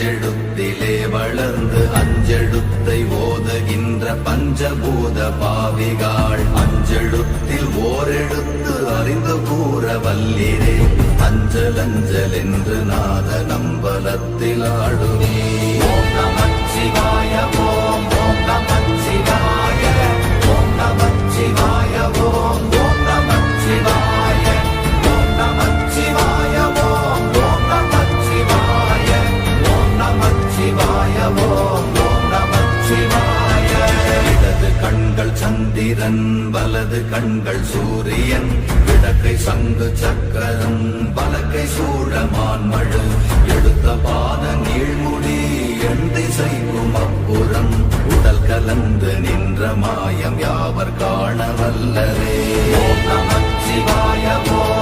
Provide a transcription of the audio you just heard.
அஞ்செழுத்திலே வளர்ந்து அஞ்செழுத்தை ஓதுகின்ற பஞ்சபூத பாவிகாள் அஞ்செழுத்தில் ஓரெழுத்து அறிந்து கூற வல்லிரே அஞ்சல் அஞ்சல் என்று நாத நம்பலத்தில் ஆடுவே. ஓம் நமச்சிவாய ஓம் ஓம் நமச்சிவாய ஓம் நமச்சிவாய ஓம் ஓம் நமச்சிவாய ஓம் நமச்சிவாய ஓம் ஓம் நமச்சிவாய ஓம் நமச்சிவாய ஓம் ஓம் நமச்சிவாய. இடது கண்கள் சந்திரன் வலது கண்கள் சூரியன் இடக்கை சங்கு சக்கரம் வலக்கை சூழமான் மழு எடுத்த பாத நீழ்முடி எண் திசைக்கும் அப்புறம் உடல் கலந்து நின்ற மாயம் யாவர் காண வல்லரே. ஓம் நமச்சிவாய ஓம்